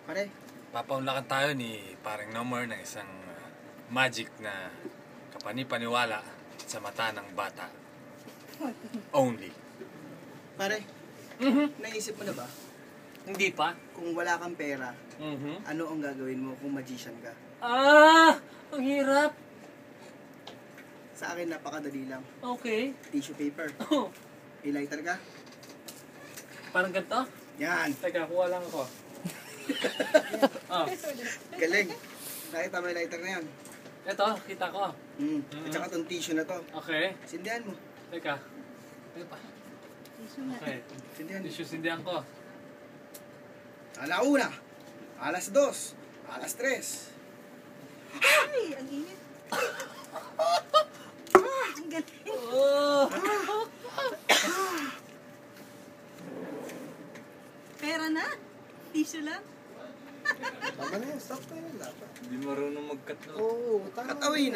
Pare, Papaunlakan tayo ni Paring Nomor ng isang magic na kapanipaniwala sa mata ng bata. Only. pare, naisip mo na ba? Hindi pa? Kung wala kang pera, ano ang gagawin mo kung magician ka? Ang hirap. Sa akin, napakadali lang. Okay. Tissue paper. Oh, I-lighter ka? parang ganito? Yan. Teka, kuha lang ako. Oh, Galing. Nakita mo yung lighter na yan. eto, kita ko. At saka itong tissue na to. Okay. Sindihan mo. Teka. Ito pa. Okay. Sindihan mo. Tissue sindihan ko. Alauna. Alas 2. Alas 3. Ay, ang init. Ang galing. Oh! Pera na. Tissue lang. Tama na yan. Stop na yan. Dapat. Hindi marunong mag-cut. Oo, tama. Katawin na.